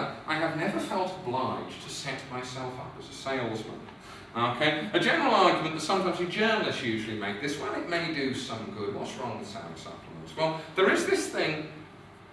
However, I have never felt obliged to set myself up as a salesman. Okay? A general argument that sometimes journalists usually make this, well, it may do some good. What's wrong with selling supplements? Well, there is this thing,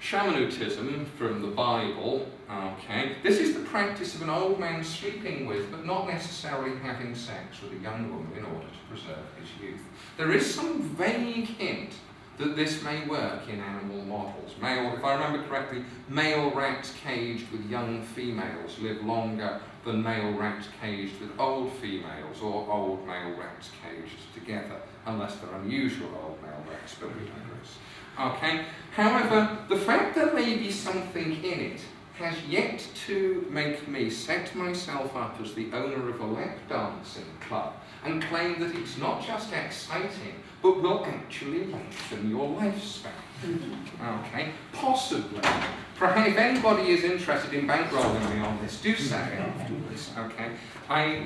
shamanism from the Bible. Okay? This is the practice of an old man sleeping with, but not necessarily having sex with a young woman in order to preserve his youth. There is some vague hint that this may work in animal models. If I remember correctly, male rats caged with young females live longer than male rats caged with old females, or old male rats caged together, unless they're unusual old male rats, but we digress. Okay? However, the fact there may be something in it has yet to make me set myself up as the owner of a lap dancing club and claim that it's not just exciting, but will actually lengthen your lifespan. Okay? Possibly. Perhaps if anybody is interested in bankrolling me on this, do say afterwards. Okay? I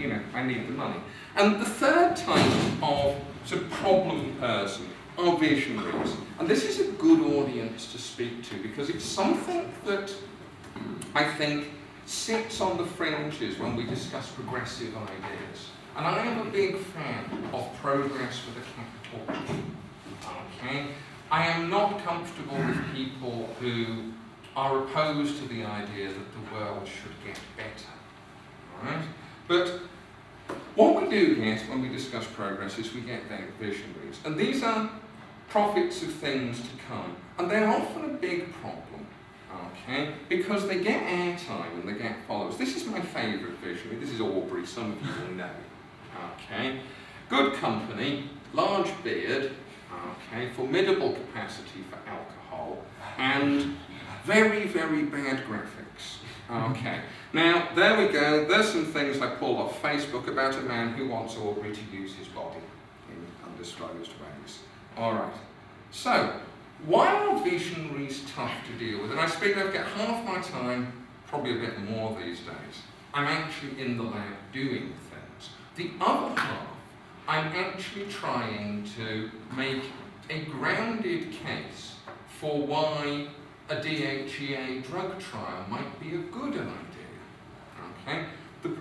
need the money. And the third type of sort of problem person are visionaries. And this is a good audience to speak to because it's something that I think sits on the fringes when we discuss progressive ideas. And I am a big fan of progress with a capital P. Okay? I am not comfortable with people who are opposed to the idea that the world should get better. Right? But what we do get when we discuss progress is we get visionaries. And these are prophets of things to come. And they're often a big problem. Okay? Because they get airtime and they get followers. This is my favourite visionary. This is Aubrey, some of you will know. Okay? Good company, large beard, okay, formidable capacity for alcohol, and very, very bad graphics. Okay. Now, there we go. There's some things I pulled off Facebook about a man who wants Aubrey to use his body in undisclosed ways. Alright. So, why are visionaries tough to deal with? And I speak, I've got half my time, probably a bit more these days. I'm actually in the lab doing things. The other half, I'm actually trying to make a grounded case for why a DHEA drug trial might be a good idea. Okay?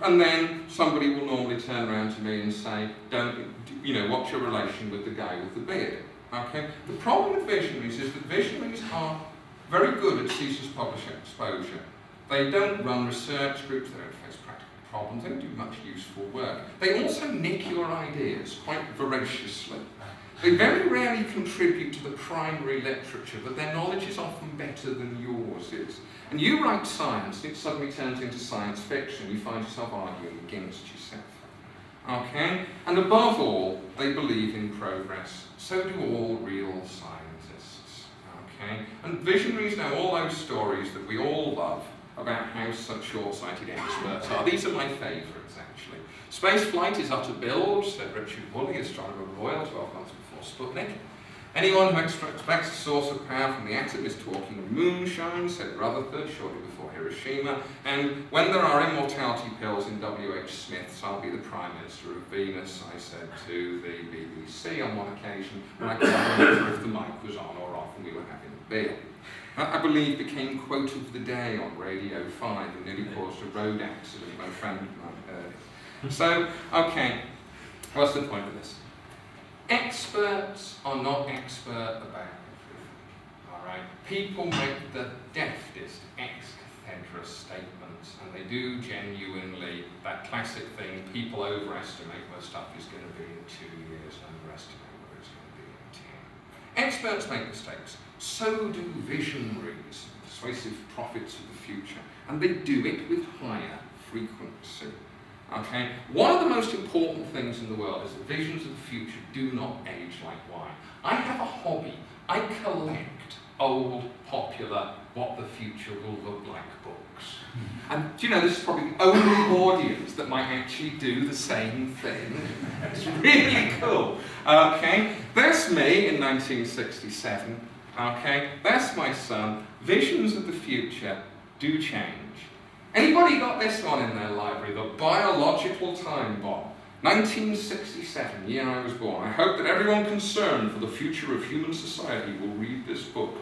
And then somebody will normally turn around to me and say, what's your relation with the guy with the beard? Okay? The problem with visionaries is that visionaries are very good at ceaseless publisher exposure. They don't run research groups, they don't face practical problems, they don't do much useful work. They also nick your ideas quite voraciously. They very rarely contribute to the primary literature, but their knowledge is often better than yours is. And you write science, and it suddenly turns into science fiction. You find yourself arguing against yourself. Okay? And above all, they believe in progress. So do all real scientists. Okay? And visionaries know all those stories that we all love about how such short-sighted experts are. These are my favourites, actually. Space flight is utter bilge, said Richard Woolley, astronomer royal, 12 months before Sputnik. Anyone who expects a source of power from the atom is talking moonshine, said Rutherford, shortly before Hiroshima. And when there are immortality pills in W.H. Smith's I'll be the Prime Minister of Venus, I said to the BBC on one occasion, when I can't remember if the mic was on or off and we were having a beer. I believe became quote of the day on Radio 5 and nearly caused a road accident. My friend of mine heard it. So, okay, what's the point of this? Experts are not expert about everything, alright? People make the deftest ex cathedra statements, and they do genuinely, that classic thing, people overestimate where stuff is going to be in 2 years and underestimate where it's going to be in 10. Experts make mistakes. So do visionaries, persuasive prophets of the future, and they do it with higher frequency. Okay? One of the most important things in the world is that visions of the future do not age like wine. I have a hobby. I collect old, popular, what the future will look like books. And do you know, this is probably the only audience that might actually do the same thing. It's really cool. Okay? There's me in 1967. Okay? That's my son. Visions of the future do change. Anybody got this one in their library? The Biological Time Bomb. 1967, year I was born. I hope that everyone concerned for the future of human society will read this book.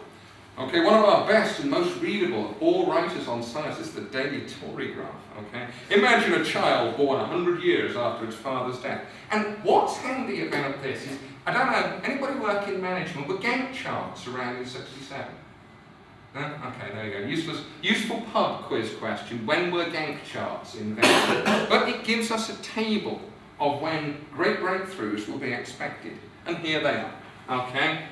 Okay, one of our best and most readable of all writers on science is the Daily Tory graph. Okay, imagine a child born 100 years after its father's death. And what's handy about this is, I don't know, anybody work in management, were Gantt charts around in 67? No? Okay, there you go. Useful pub quiz question. When were Gantt charts invented? But it gives us a table of when great breakthroughs will be expected. And here they are. Okay?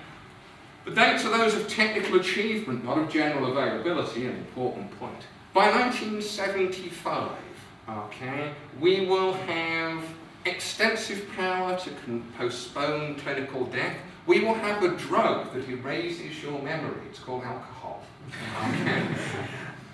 The dates are those of technical achievement, not of general availability, an important point. By 1975, okay, we will have extensive power to postpone clinical death. We will have a drug that erases your memory. It's called alcohol. Okay.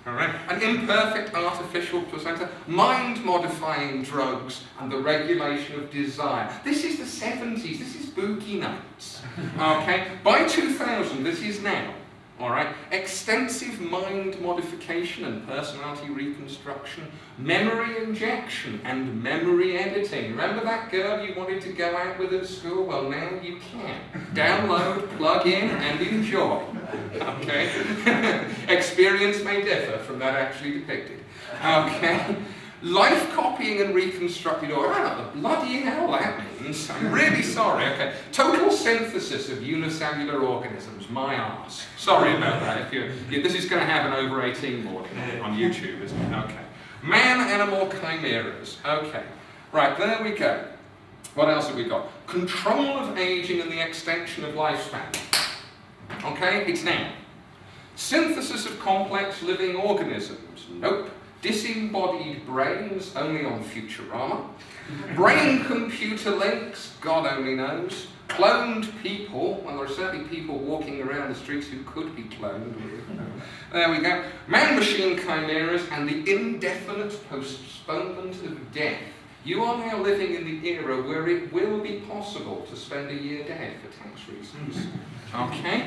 All right. An imperfect artificial placenta, mind-modifying drugs, and the regulation of desire. This is the 70s. This is boogie nights. Okay. By 2000, this is now. All right. Extensive mind modification and personality reconstruction, memory injection and memory editing. Remember that girl you wanted to go out with at school? Well, now you can. Download, plug in, and enjoy. Okay. Experience may differ from that actually depicted. Okay. Life copying and reconstructed, or I don't know what the bloody hell that means. I'm really sorry. Okay. Total synthesis of unicellular organisms. My arse. Sorry about that. This is going to have an over 18 warning on YouTube, isn't it? Okay. Man-animal chimeras. Okay. Right, there we go. What else have we got? Control of aging and the extension of lifespan. Okay, it's now. Synthesis of complex living organisms. Nope. Disembodied brains, only on Futurama. Brain-computer links, God only knows. Cloned people, well, there are certainly people walking around the streets who could be cloned. There we go. Man-machine chimeras and the indefinite postponement of death. You are now living in the era where it will be possible to spend a year dead for tax reasons. Okay?